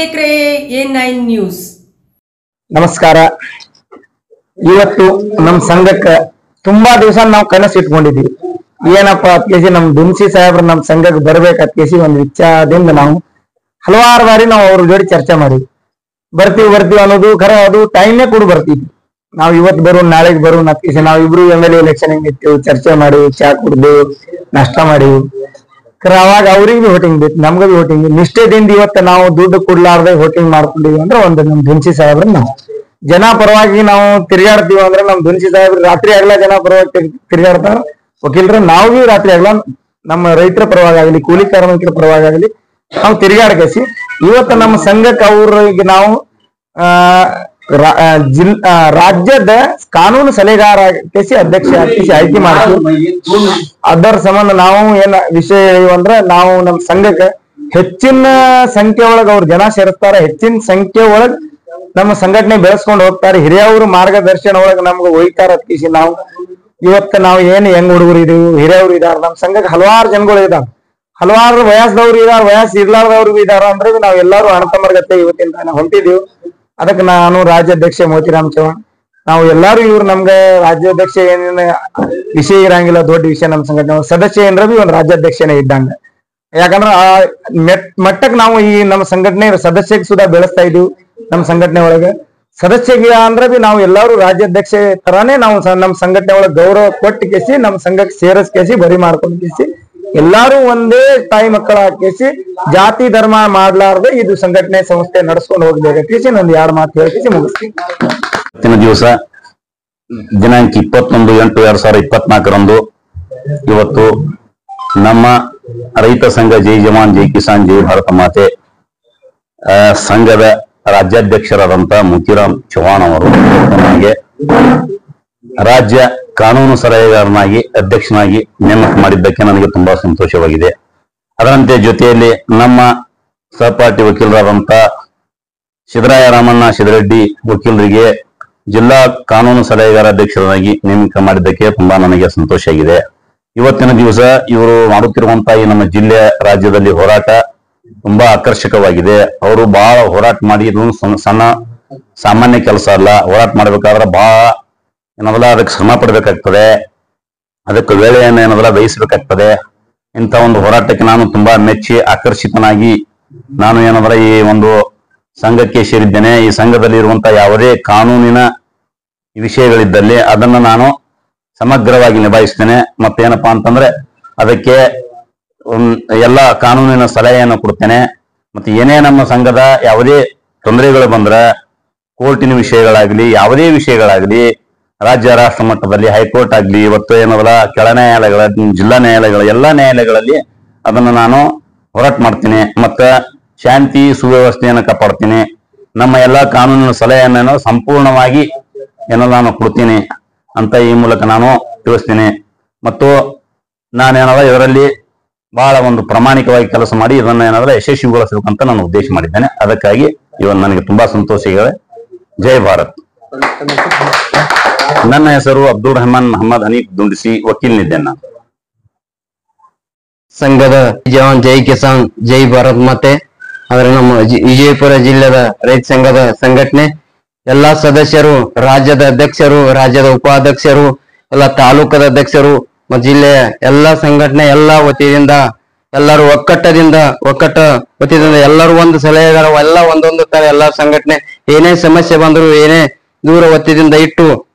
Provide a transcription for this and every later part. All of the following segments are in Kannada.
देख रहे हैं A9 न्यूज। ನಮಸ್ಕಾರ. ಇವತ್ತು ನಮ್ಮ ಸಂಘಕ್ಕೆ ತುಂಬಾ ದಿವಸ ನಾವು ಕನಸು ಇಟ್ಕೊಂಡಿದ್ವಿ. ಏನಪ್ಪ ಅತ್ಕೇಸಿ ನಮ್ ದುನ್ಸಿ ಸಾಹೇಬ್ರು ನಮ್ಮ ಸಂಘಕ್ಕೆ ಬರ್ಬೇಕು ಅತ್ಕೇಸಿ ಒಂದು ವಿಚಾರದಿಂದ ನಾವು ಹಲವಾರು ಬಾರಿ ನಾವು ಅವ್ರ ಜೋಡಿ ಚರ್ಚೆ ಮಾಡಿದ್ವಿ. ಬರ್ತೀವಿ ಅನ್ನೋದು ಖರೆ, ಅದು ಟೈಮೇ ಕೂಡ ಬರ್ತಿದ್ವಿ. ನಾವು ಇವತ್ತು ಬರೋಣ ನಾಳೆಗೆ ಬರೋಣ ಅತ್ಕೇಸಿ ನಾವು ಇಬ್ರು MLA ಎಲೆಕ್ಷನ್ ನಿಂತಿವಿ, ಚರ್ಚೆ ಮಾಡಿ ಚಾ ಕುಡ್ದು ನಾಷ್ಟ ಮಾಡಿ ಖರೆ ಅವಾಗ ಅವ್ರಿಗೆ ಬಿ ವೋಟಿಂಗ್ ಬೇಕು, ನಮ್ಗೆ ಬಿ ವೋಟಿಂಗ್ ನಿಷ್ಠೆದಿಂದ ಇವತ್ತು ನಾವು ದುಡ್ಡು ಕೊಡ್ಲಾರ್ದೆ ವೋಟಿಂಗ್ ಮಾಡ್ಕೊಂಡಿವಿ ಅಂದ್ರೆ ಒಂದು ನಮ್ ದುನ್ಸಿ ಸಾಹೇಬ್ರ ನಾವು ಜನ ಪರವಾಗಿ ನಾವು ತಿರುಗಾಡ್ತೀವಿ ಅಂದ್ರೆ ನಮ್ ದುನ್ಸಿ ಸಾಹೇಬ್ರ ರಾತ್ರಿ ಆಗ್ಲಾ ಜನ ಪರವಾಗಿ ತಿರುಗಾಡ್ತಾರ. ವಕೀಲರ ನಾವು ಬಿ ರಾತ್ರಿ ಆಗ್ಲಾ ನಮ್ಮ ರೈತರ ಪರವಾಗಿ ಆಗಲಿ ಕೂಲಿ ಕಾರ್ಮಿಕರ ಪರವಾಗಿ ಆಗಲಿ ನಾವು ತಿರುಗಾಡ್ಕೇಸಿ ಇವತ್ತು ನಮ್ಮ ಸಂಘಕ್ಕೆ ಅವ್ರಿಗೆ ನಾವು ರಾಜ್ಯದ ಕಾನೂನು ಸಲಹೆಗಾರ ಕೇಸಿ ಅಧ್ಯಕ್ಷ ಕೇಸಿ ಆಯ್ಕೆ ಮಾಡ್ತೀವಿ. ಅದರ ಸಂಬಂಧ ನಾವು ಏನ್ ವಿಷಯ ಅಂದ್ರೆ ನಾವು ನಮ್ಮ ಸಂಘಕ್ಕೆ ಹೆಚ್ಚಿನ ಸಂಖ್ಯೆ ಒಳಗ ಅವ್ರ ಜನ ಸೇರಿಸ್ತಾರ, ಹೆಚ್ಚಿನ ಸಂಖ್ಯೆ ಒಳಗ್ ನಮ್ಮ ಸಂಘಟನೆ ಬೆಳೆಸ್ಕೊಂಡು ಹೋಗ್ತಾರೆ, ಹಿರಿಯವರು ಮಾರ್ಗದರ್ಶನ ಒಳಗ ನಮ್ಗೆ ಒಯ್ತಾರ ಕೇಸಿ ನಾವು ಇವತ್ತು ನಾವು ಏನ್ ಹೆಂಗ್ ಹುಡುಗರು ಇದೀವಿ, ಹಿರಿಯವರು ಇದಾರ ನಮ್ಮ ಸಂಘಕ್ಕೆ ಹಲವಾರು ಜನಗಳು ಇದಾರ, ಹಲವಾರು ವಯಸ್ಸದವ್ರು ಇದಾರ, ವಯಸ್ಸು ಇರ್ಲಾರ್ದವ್ರು ಇದಾರ ಅಂದ್ರೆ ನಾವ್ ಎಲ್ಲಾರು ಅಣ್ಣತಮ್ಮರ್ಗತ್ತೆ ಇವತ್ತಿನ ಹೊಂಟಿದೀವಿ. ಅದಕ್ಕೆ ನಾನು ರಾಜ್ಯಾಧ್ಯಕ್ಷ ಮೋತಿರಾಮ್ ಚೌಹಾಣ್, ನಾವು ಎಲ್ಲಾರು ಇವ್ರು ನಮ್ಗೆ ರಾಜ್ಯಾಧ್ಯಕ್ಷ ಏನೇನು ವಿಷಯ ಇರಂಗಿಲ್ಲ, ದೊಡ್ಡ ವಿಷಯ ನಮ್ಮ ಸಂಘಟನೆ ಸದಸ್ಯ ಏನ್ರ ಬಿ ಒಂದು ರಾಜ್ಯಾಧ್ಯಕ್ಷನೇ ಇದ್ದಂಗ. ಯಾಕಂದ್ರ ಆ ಮಟ್ಟಕ್ಕೆ ನಾವು ಈ ನಮ್ಮ ಸಂಘಟನೆ ಸದಸ್ಯಕ್ಕೆ ಸುಧಾ ಬೆಳೆಸ್ತಾ ಇದೀವಿ. ನಮ್ಮ ಸಂಘಟನೆ ಒಳಗೆ ಸದಸ್ಯಗೆ ಅಂದ್ರೆ ಬಿ ನಾವು ಎಲ್ಲಾರು ರಾಜ್ಯಾಧ್ಯಕ್ಷ ತರಾನೇ ನಾವು ನಮ್ಮ ಸಂಘಟನೆ ಒಳಗೆ ಗೌರವ ಕೊಟ್ಟು ಕೇಸಿ ನಮ್ಮ ಸಂಘಕ್ಕೆ ಸೇರಿಸಿ ಬರಿ ಮಾಡ್ಕೊಂಡು ಕೇಸಿ ಎಲ್ಲಾರು ಒಂದೇ ತಾಯಿ ಮಕ್ಕಳ ಕೇಸಿ ಜಾತಿ ಧರ್ಮ ಮಾಡ್ಲಾರ್ದೆ ಇದು ಸಂಘಟನೆ ಸಂಸ್ಥೆ ನಡೆಸ್ಕೊಂಡು ಹೋಗ್ಬೇಕೇಸಿ ನಂದು 2 ಮಾತು ಹೇಳಿಸಿ ಮುಗಿಸ್ತೀನಿ. ಇವತ್ತಿನ ದಿವಸ ದಿನಾಂಕ 21/8/2024 ಇವತ್ತು ನಮ್ಮ ರೈತ ಸಂಘ ಜೈ ಜವಾನ್ ಜೈ ಕಿಸಾನ್ ಜೈ ಭಾರತ ಮಾತೆ ಸಂಘದ ರಾಜ್ಯಾಧ್ಯಕ್ಷರಾದಂತಹ ಮೋತಿರಾಮ್ ಚೌಹಾಣ್ ಅವರು ನನಗೆ ರಾಜ್ಯ ಕಾನೂನು ಸಲಹೆಗಾರನಾಗಿ ಅಧ್ಯಕ್ಷನಾಗಿ ನೇಮಕ ಮಾಡಿದ್ದಕ್ಕೆ ನನಗೆ ತುಂಬಾ ಸಂತೋಷವಾಗಿದೆ. ಅದರಂತೆ ಜೊತೆಯಲ್ಲಿ ನಮ್ಮ ಸಹಪಾಠಿ ವಕೀಲರಾದಂತ ಸಿದ್ದರಾಯ ರಾಮಣ್ಣ ಶಿದರೆಡ್ಡಿ ವಕೀಲರಿಗೆ ಜಿಲ್ಲಾ ಕಾನೂನು ಸಲಹೆಗಾರ ಅಧ್ಯಕ್ಷರಾಗಿ ನೇಮಕ ಮಾಡಿದ್ದಕ್ಕೆ ತುಂಬಾ ನನಗೆ ಸಂತೋಷ ಆಗಿದೆ. ಇವತ್ತಿನ ದಿವಸ ಇವರು ಮಾಡುತ್ತಿರುವಂತಹ ಈ ನಮ್ಮ ಜಿಲ್ಲೆ ರಾಜ್ಯದಲ್ಲಿ ಹೋರಾಟ ತುಂಬಾ ಆಕರ್ಷಕವಾಗಿದೆ. ಅವರು ಬಹಳ ಹೋರಾಟ ಮಾಡಿ ಸಣ್ಣ ಸಾಮಾನ್ಯ ಕೆಲಸ ಅಲ್ಲ. ಹೋರಾಟ ಮಾಡ್ಬೇಕಾದ್ರೆ ಬಹಳ ಏನದಲ್ಲ ಅದಕ್ಕೆ ಶ್ರಮ ಪಡ್ಬೇಕಾಗ್ತದೆ, ಅದಕ್ಕೆ ವೇಳೆಯನ್ನು ಏನದಲ್ಲ ವಹಿಸ್ಬೇಕಾಗ್ತದೆ. ಇಂಥ ಒಂದು ಹೋರಾಟಕ್ಕೆ ನಾನು ತುಂಬಾ ಮೆಚ್ಚಿ ಆಕರ್ಷಿತನಾಗಿ ನಾನು ಏನಂದ್ರೆ ಈ ಒಂದು ಸಂಘಕ್ಕೆ ಸೇರಿದ್ದೇನೆ. ಈ ಸಂಘದಲ್ಲಿ ಇರುವಂತಹ ಯಾವುದೇ ಕಾನೂನಿನ ವಿಷಯಗಳಿದ್ದಲ್ಲಿ ಅದನ್ನ ನಾನು ಸಮಗ್ರವಾಗಿ ನಿಭಾಯಿಸ್ತೇನೆ. ಮತ್ತೇನಪ್ಪಾ ಅಂತಂದ್ರೆ ಅದಕ್ಕೆ ಎಲ್ಲ ಕಾನೂನಿನ ಸಲಹೆಯನ್ನು ಕೊಡ್ತೇನೆ. ಮತ್ತೆ ಏನೇ ನಮ್ಮ ಸಂಘದ ಯಾವುದೇ ತೊಂದರೆಗಳು ಬಂದ್ರೆ ಕೋರ್ಟಿನ ವಿಷಯಗಳಾಗ್ಲಿ ಯಾವುದೇ ವಿಷಯಗಳಾಗ್ಲಿ ರಾಜ್ಯ ರಾಷ್ಟ್ರ ಮಟ್ಟದಲ್ಲಿ ಹೈಕೋರ್ಟ್ ಆಗ್ಲಿ ಇವತ್ತು ಏನದಲ್ಲ ಕೆಳ ನ್ಯಾಯಾಲಯಗಳ ಜಿಲ್ಲಾ ನ್ಯಾಯಾಲಯಗಳ ಎಲ್ಲಾ ನ್ಯಾಯಾಲಯಗಳಲ್ಲಿ ಅದನ್ನು ನಾನು ಹೋರಾಟ ಮಾಡ್ತೀನಿ. ಮತ್ತೆ ಶಾಂತಿ ಸುವ್ಯವಸ್ಥೆಯನ್ನು ಕಾಪಾಡ್ತೀನಿ. ನಮ್ಮ ಎಲ್ಲಾ ಕಾನೂನಿನ ಸಲಹೆಯನ್ನು ಸಂಪೂರ್ಣವಾಗಿ ಏನಲ್ಲ ನಾನು ಕೊಡ್ತೀನಿ ಅಂತ ಈ ಮೂಲಕ ನಾನು ತಿಳಿಸ್ತೀನಿ. ಮತ್ತು ನಾನೇನಲ್ಲ ಇದರಲ್ಲಿ ಬಹಳ ಒಂದು ಪ್ರಾಮಾಣಿಕವಾಗಿ ಕೆಲಸ ಮಾಡಿ ಇದನ್ನ ಏನಾದ್ರೆ ಯಶಸ್ವಿಗೊಳಿಸಬೇಕಂತ ನಾನು ಉದ್ದೇಶ ಮಾಡಿದ್ದೇನೆ. ಅದಕ್ಕಾಗಿ ಇವತ್ತು ನನಗೆ ತುಂಬಾ ಸಂತೋಷ ಇದೆ. ಜೈ ಭಾರತ್. ನನ್ನ ಹೆಸರು ಅಬ್ದುಲ್ ರೆಹಮಾನ್ ಮೊಹಮ್ಮದ್ ಹನೀಫ್ ದುಂಡಿಸಿ, ವಕೀಲನಿದ್ದೇನೆ ನಾನು. ಸಂಘದ ಜವಾನ್ ಜೈ ಕಿಸಾನ್ ಜೈ ಭಾರತ್ ಮಾತೆ ಅಂದ್ರೆ ನಮ್ಮ ವಿಜಯಪುರ ಜಿಲ್ಲೆದ ರೈತ ಸಂಘದ ಸಂಘಟನೆ ಎಲ್ಲಾ ಸದಸ್ಯರು, ರಾಜ್ಯದ ಅಧ್ಯಕ್ಷರು, ರಾಜ್ಯದ ಉಪಾಧ್ಯಕ್ಷರು, ಎಲ್ಲ ತಾಲೂಕದ ಅಧ್ಯಕ್ಷರು ಮತ್ತು ಜಿಲ್ಲೆಯ ಎಲ್ಲಾ ಸಂಘಟನೆ ಎಲ್ಲಾ ವತಿಯಿಂದ ಎಲ್ಲರೂ ಒಕ್ಕಟ್ಟ ವತಿಯಿಂದ ಎಲ್ಲರೂ ಒಂದು ಸಲಹೆಗಾರ ಎಲ್ಲ ಒಂದೊಂದು ತರ ಎಲ್ಲಾ ಸಂಘಟನೆ ಏನೇ ಸಮಸ್ಯೆ ಬಂದ್ರು ಏನೇ ದೂರ ಒತ್ತಿದಿಂದ ಇಟ್ಟು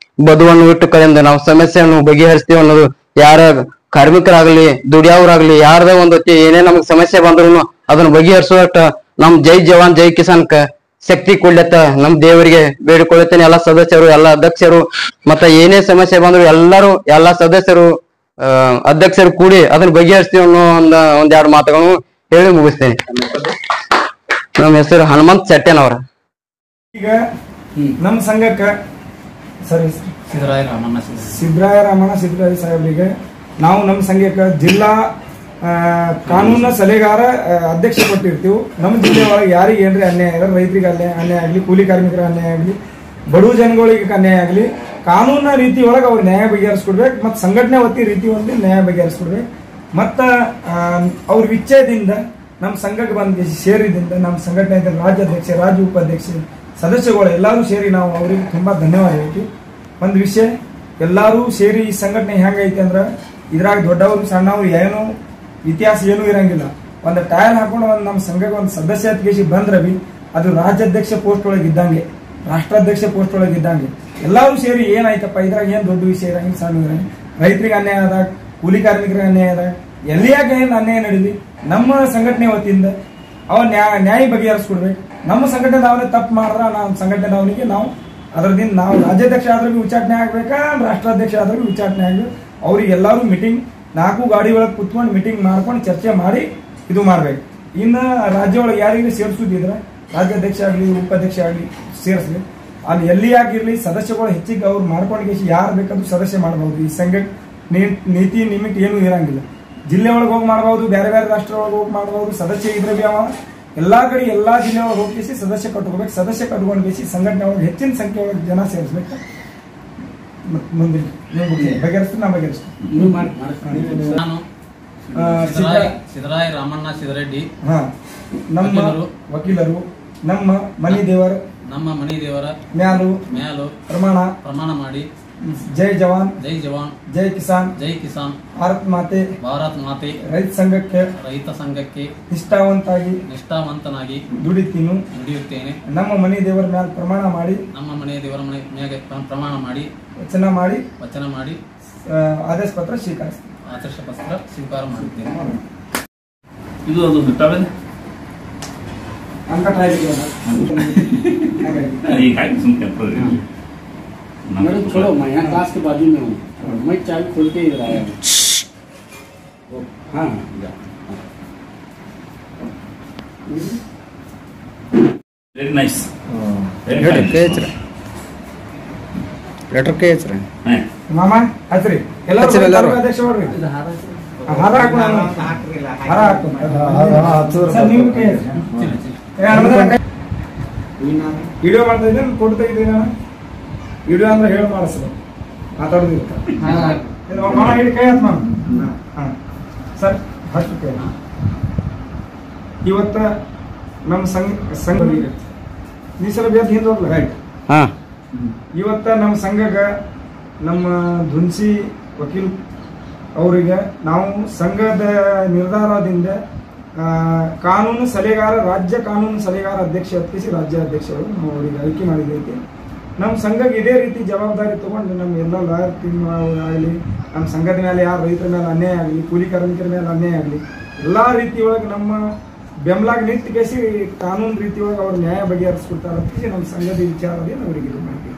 ಬದುವನ್ನು ಇಟ್ಟು ಕಡೆಯಿಂದ ನಾವು ಸಮಸ್ಯೆಯನ್ನು ಬಗೆಹರಿಸ್ತೀವಿ ಅನ್ನೋದು ಯಾರ ಕಾರ್ಮಿಕರಾಗ್ಲಿ ದುಡಿಯೋರಾಗ್ಲಿ ಯಾರದ ಒಂದು ಏನೇ ನಮ್ಗೆ ಸಮಸ್ಯೆ ಬಂದ್ರು ಅದನ್ನ ಬಗೆಹರಿಸುವಷ್ಟ ನಮ್ ಜೈ ಜವಾನ್ ಜೈ ಕಿಸಾನ್ ಶಕ್ತಿ ಕೊಡ್ಲತ್ತ ನಮ್ ದೇವರಿಗೆ ಬೇಡಿಕೊಳ್ಳುತ್ತೇನೆ. ಎಲ್ಲಾ ಸದಸ್ಯರು ಎಲ್ಲಾ ಅಧ್ಯಕ್ಷರು ಮತ್ತೆ ಏನೇ ಸಮಸ್ಯೆ ಬಂದ್ರು ಎಲ್ಲಾ ಸದಸ್ಯರು ಅಧ್ಯಕ್ಷರು ಕೂಡಿ ಅದನ್ನ ಬಗೆಹರಿಸ್ತೀವಿ ಅನ್ನೋ ಒಂದ್ 2 ಮಾತುಗಳನ್ನು ಹೇಳಿ ಮುಗಿಸ್ತೇನೆ. ನಮ್ಮ ಹೆಸರು ಹನುಮಂತ್ ಚಟ್ಟೆನವರ. ಈಗ ನಮ್ಮ ಸಂಘಕ್ಕೆ ಸಿದ್ದರಾಯ ರಾಮಣ್ಣ ಸಾಹೇಬ್ರಿಗೆ ನಾವು ನಮ್ಮ ಸಂಘಕ್ಕೆ ಜಿಲ್ಲಾ ಕಾನೂನು ಸಲಹೆಗಾರ ಅಧ್ಯಕ್ಷ ಕೊಟ್ಟಿರ್ತೀವಿ. ನಮ್ಮ ಜಿಲ್ಲೆ ಒಳಗೆ ಯಾರಿಗೆ ಏನ್ರಿ ಅನ್ಯಾಯ ಆದ್ರೆ ರೈತರಿಗೆ ಅನ್ಯಾಯ ಆಗಲಿ, ಕೂಲಿ ಕಾರ್ಮಿಕರ ಅನ್ಯಾಯ ಆಗಲಿ, ಬಡವ ಜನಗಳಿಗೆ ಅನ್ಯಾಯ ಆಗಲಿ ಕಾನೂನ ರೀತಿ ಒಳಗೆ ಅವ್ರು ನ್ಯಾಯ ಬಗೆಹರಿಸ್ಕೊಡ್ಬೇಕು. ಮತ್ತು ಸಂಘಟನೆ ವತಿ ರೀತಿ ಒಂದು ನ್ಯಾಯ ಬಗೆಹರಿಸ್ಕೊಡ್ಬೇಕು. ಮತ್ತು ಅವ್ರ ವಿಚ್ಛೇದದಿಂದ ನಮ್ಮ ಸಂಘಕ್ಕೆ ಬಂದು ಸೇರಿದಿಂದ ನಮ್ಮ ಸಂಘಟನೆ ರಾಜ್ಯಾಧ್ಯಕ್ಷ ರಾಜ್ಯ ಉಪಾಧ್ಯಕ್ಷ ಸದಸ್ಯಗಳು ಎಲ್ಲರೂ ಸೇರಿ ನಾವು ಅವರಿಗೆ ತುಂಬಾ ಧನ್ಯವಾದ ಹೇಳ್ತೀವಿ. ಒಂದು ವಿಷಯ ಎಲ್ಲರೂ ಸೇರಿ ಈ ಸಂಘಟನೆ ಹೆಂಗೈತೆ ಅಂದ್ರೆ ಇದ್ರಾಗ ದೊಡ್ಡವರು ಸಣ್ಣವರು ಏನೋ ಇತಿಹಾಸ ಏನೂ ಇರಂಗಿಲ್ಲ. ಒಂದು ಟೈರ್ ಹಾಕೊಂಡು ಒಂದು ನಮ್ಮ ಸಂಘಕ್ಕೆ ಒಂದು ಸದಸ್ಯತ್ವೇಸಿ ಬಂದ್ರೆ ಬಿ ಅದು ರಾಜ್ಯಾಧ್ಯಕ್ಷ ಪೋಸ್ಟ್ ಒಳಗೆ ಇದ್ದಂಗೆ, ರಾಷ್ಟ್ರಾಧ್ಯಕ್ಷ ಪೋಸ್ಟ್ ಒಳಗೆ ಇದ್ದಂಗೆ. ಎಲ್ಲರೂ ಸೇರಿ ಏನಾಯ್ತಪ್ಪ ಇದ್ರಾಗ ಏನ್ ದೊಡ್ಡ ವಿಷಯ ಇರಂಗಿಲ್ಲ, ಸಣ್ಣ ಇರಂಗಿಲ್ಲ. ರೈತರಿಗೆ ಅನ್ಯಾಯ ಆದಾಗ, ಕೂಲಿ ಕಾರ್ಮಿಕರಿಗೆ ಅನ್ಯಾಯ ಆದಾಗ, ಎಲ್ಲಿಯಾಗ ಏನು ಅನ್ಯಾಯ ನಡೀಲಿ ನಮ್ಮ ಸಂಘಟನೆ ವತಿಯಿಂದ ಅವ ನ್ಯಾಯ ಬಗೆಹರಿಸ್ಕೊಡ್ಬೇಕು. ನಮ್ಮ ಸಂಘಟನೆದವನೇ ತಪ್ಪು ಮಾಡಿದ್ರ ನಮ್ಮ ಸಂಘಟನೆದವನಿಗೆ ನಾವು ಅದರದಿಂದ ನಾವು ರಾಜ್ಯಾಧ್ಯಕ್ಷ ಆದ್ರೂ ವಿಚಾರಣೆ ಆಗ್ಬೇಕಾ, ರಾಷ್ಟ್ರಾಧ್ಯಕ್ಷ ಆದ್ರೂ ವಿಚಾರಣೆ ಆಗ್ಬೇಕು. ಅವ್ರಿಗೆ ಎಲ್ಲರೂ ಮೀಟಿಂಗ್ 4 ಗಾಡಿ ಒಳಗೆ ಕುತ್ಕೊಂಡು ಮೀಟಿಂಗ್ ಮಾಡ್ಕೊಂಡು ಚರ್ಚೆ ಮಾಡಿ ಇದು ಮಾಡ್ಬೇಕು. ಇನ್ನು ರಾಜ್ಯ ಒಳಗೆ ಯಾರಿಗೆ ಸೇರಿಸೋದಿದ್ರೆ ರಾಜ್ಯಾಧ್ಯಕ್ಷ ಆಗಲಿ ಉಪಾಧ್ಯಕ್ಷ ಆಗಲಿ ಸೇರಿಸ್ಬೇಕು. ಅಲ್ಲಿ ಎಲ್ಲಿ ಆಗಿರ್ಲಿ ಸದಸ್ಯಗಳು ಹೆಚ್ಚಿಗೆ ಅವ್ರು ಮಾಡ್ಕೊಂಡು ಯಾರು ಬೇಕಾದ್ರೂ ಸದಸ್ಯ ಮಾಡಬಹುದು. ಈ ಸಂಘ ನೀತಿ ನಿಮಿಟ್ ಏನೂ ಇರಂಗಿಲ್ಲ. ಜಿಲ್ಲೆ ಒಳಗೆ ಹೋಗಿ ಮಾಡಬಹುದು, ಬೇರೆ ಬೇರೆ ರಾಷ್ಟ್ರ ಒಳಗೆ ಹೋಗಿ ಮಾಡಬಹುದು. ಸದಸ್ಯ ಇದ್ರೆ ಬಿ ಅವ ಎಲ್ಲಾ ಕಡೆ ಎಲ್ಲಾ ಜಿಲ್ಲೆ ಒಳಗೆ ಹೋಗಿ ಸದಸ್ಯ ಕಟ್ಕೋಬೇಕು. ಸದಸ್ಯ ಕಟ್ಕೊಂಡು ಬೇಸಿ ಸಂಘಟನೆ ಒಳಗೆ ಹೆಚ್ಚಿನ ಸಂಖ್ಯೆ ಒಳಗೆ ಜನ ಸೇರಿಸ್ಬೇಕು. ಮುಂದೆ ಬಗೆಹರಿಸ್ತೀನಿ, ನಾ ಬಗೆಹರಿಸ್ತೀನಿ. ನಾನು ಸಿದ್ದರಾಯ ರಾಮಣ್ಣ ಸಿದ್ದರೆಡ್ಡಿ, ನಮ್ಮ ವಕೀಲರು ನಮ್ಮ ಮನಿ ದೇವರ ಮ್ಯಾಲು ಪ್ರಮಾಣ ಮಾಡಿ ಜೈ ಜವಾನ್ ಜೈ ಕಿಸಾನ್ ಭಾರತ್ ಮಾತೆ ರೈತ ಸಂಘಕ್ಕೆ ನಿಷ್ಠಾವಂತನಾಗಿ ದುಡಿಯುತ್ತೇನೆ. ನಮ್ಮ ಮನೆ ದೇವರ ಮ್ಯಾಲ ಪ್ರಮಾಣ ಮಾಡಿ ವಚನ ಮಾಡಿ ಆದೇಶ ಪತ್ರ ಸ್ವೀಕಾರ ಮಾಡುತ್ತೇನೆ. ಇದು ಅದು छोड़ो, मैं यहाँ क्लास के बाजू में हूँ, मैं चाबी खोल के इधर आया हूँ. हाँ वेरी नाइस. ಲೆಟರ್ ಕೆ ಹೆಸರು ಮಾಮ ಹಚ್ರಿ ಎಲ್ಲರೂ ಅಧ್ಯಕ್ಷ ಮಾಡ್ರಿ. ಹಾರ ಹಾಕು ವಿಡಿಯೋ ಮಾಡ್ತಾ ಇದ್ದೇನೆ, ಕೊಡ್ತಾ ಇದ್ದೀನಿ ನಾನು. ವಿಡಿಯೋ ಅಂದ್ರೆ ಹೇಳಿ ಮಾಡಿಸ್ಬೇಕು, ಮಾತಾಡೋದಿರ್ತಾರೆ. ಕೈ ಹಾತ್ ಮಾಡ ಸರ್ ಫಸ್ಟ್ ಕೈ. ಇವತ್ತ ನಮ್ಮ ಸಂಘ ಈ ಸಲ ಬೇರೆ ಹಿಂದೆ ಹೋಗ್ಲ ರೈಟ್. ಇವತ್ತ ನಮ್ಮ ಸಂಘಗ ನಮ್ಮ ಧುನ್ಸಿ ವಕೀಲ್ ಅವರಿಗೆ ನಾವು ಸಂಘದ ನಿರ್ಧಾರದಿಂದ ಕಾನೂನು ಸಲಹೆಗಾರ ರಾಜ್ಯ ಕಾನೂನು ಸಲಹೆಗಾರ ಅಧ್ಯಕ್ಷ ಹತ್ತಿಸಿ ರಾಜ್ಯ ಅಧ್ಯಕ್ಷರು ನಾವು ಅವರಿಗೆ ಆಯ್ಕೆ ಮಾಡಿದೈತಿ. ನಮ್ಮ ಸಂಘಕ್ಕೆ ಇದೇ ರೀತಿ ಜವಾಬ್ದಾರಿ ತಗೊಂಡು ನಮ್ಮ ಎಲ್ಲ ಲಾಯರ್ ಟೀಮ್ ಆಗಲಿ, ನಮ್ಮ ಸಂಘದ ಮೇಲೆ ಯಾರು ರೈತರ ಮೇಲೆ ಅನ್ಯಾಯ ಆಗಲಿ, ಕೂಲಿ ಕಾರ್ಮಿಕರ ಮೇಲೆ ಅನ್ಯಾಯ ಆಗಲಿ, ಎಲ್ಲಾ ರೀತಿಯೊಳಗೆ ನಮ್ಮ ಬೆಂಬಲಾಗ ನಿಂತು ಕೇಸಿ ಕಾನೂನು ರೀತಿಯೊಳಗೆ ಅವ್ರು ನ್ಯಾಯ ಬಗೆಹರಿಸ್ಕೊಡ್ತಾರೆ ಅಂತ ನಮ್ಮ ಸಂಘದ ವಿಚಾರದಲ್ಲಿ ಅವರಿಗೆ ಇದು ಮಾಡ್ತೀವಿ.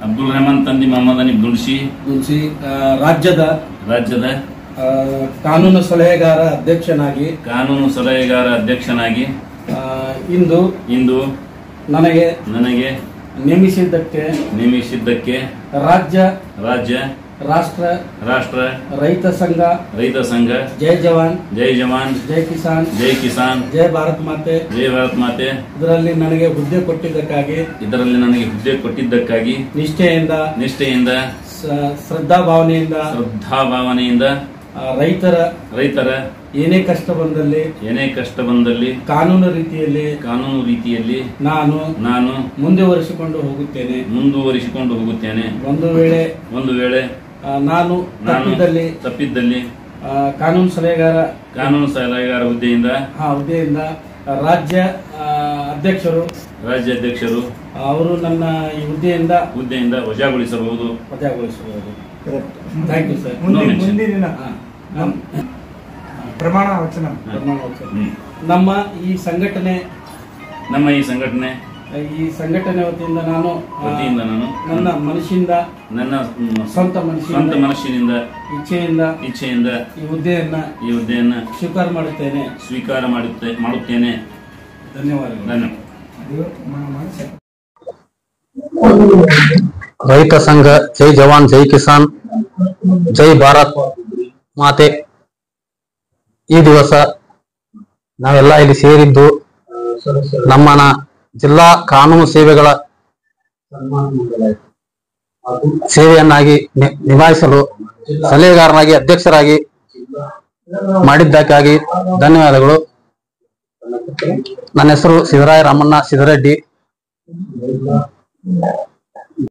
ಅಬ್ದುಲ್ ರೆಹಮಾನ್ ತಂದಿ ಮೊಹಮ್ಮದ್ ಅನೀಫ್ ದುಲ್ಸಿ ರಾಜ್ಯದ ಕಾನೂನು ಸಲಹೆಗಾರ ಅಧ್ಯಕ್ಷನಾಗಿ ಇಂದು ನನಗೆ ನೇಮಿಸಿದ್ದಕ್ಕೆ ರಾಜ್ಯ ರಾಷ್ಟ್ರ ರೈತ ಸಂಘ ಜೈ ಜವಾನ್ ಜೈ ಕಿಸಾನ್ ಜೈ ಭಾರತ್ ಮಾತೆ ಇದರಲ್ಲಿ ನನಗೆ ಹುದ್ದೆ ಕೊಟ್ಟಿದ್ದಕ್ಕಾಗಿ ನಿಷ್ಠೆಯಿಂದ ಶ್ರದ್ಧಾ ಭಾವನೆಯಿಂದ ರೈತರ ಏನೇ ಕಷ್ಟ ಬಂದಲ್ಲಿ ಕಾನೂನು ರೀತಿಯಲ್ಲಿ ನಾನು ಮುಂದುವರಿಸಿಕೊಂಡು ಹೋಗುತ್ತೇನೆ. ಒಂದು ವೇಳೆ ನಾನು ತಪ್ಪಿದ್ದಲ್ಲಿ ಕಾನೂನು ಸಲಹೆಗಾರ ಹುದ್ದೆಯಿಂದ ರಾಜ್ಯ ಅಧ್ಯಕ್ಷರು ಅವರು ನನ್ನ ಈ ಹುದ್ದೆಯಿಂದ ವಜಾಗೊಳಿಸಬಹುದು. Thank you sir. ಮುಂದಿನ ಪ್ರಮಾಣ ವಚನ. ನಮ್ಮ ಈ ಸಂಘಟನೆ ಈ ಸಂಘಟನೆ ವತಿಯಿಂದ ನಾನು ನನ್ನ ಮನಸ್ಸಿಂದ ಸ್ವಂತ ಮನಸ್ಸಿನಿಂದ ಇಚ್ಛೆಯಿಂದ ಈ ಹುದ್ದೆಯನ್ನ ಸ್ವೀಕಾರ ಮಾಡುತ್ತೇನೆ. ಧನ್ಯವಾದಗಳು. ರೈತ ಸಂಘ ಜೈ ಜವಾನ್ ಜೈ ಕಿಸಾನ್ ಜೈ ಭಾರತ್ ಮಾತೆ. ಈ ದಿವಸ ನಾವೆಲ್ಲ ಇಲ್ಲಿ ಸೇರಿದ್ದು ನಮ್ಮನ ಜಿಲ್ಲಾ ಕಾನೂನು ಸೇವೆಗಳ ಸೇವೆಯನ್ನಾಗಿ ನಿಭಾಯಿಸಲು ಸಲಹೆಗಾರನಾಗಿ ಅಧ್ಯಕ್ಷರಾಗಿ ಮಾಡಿದ್ದಕ್ಕಾಗಿ ಧನ್ಯವಾದಗಳು. ನನ್ನ ಹೆಸರು ಸಿದ್ದರಾಯ ರಾಮಣ್ಣ ಸಿದ್ದರೆಡ್ಡಿ.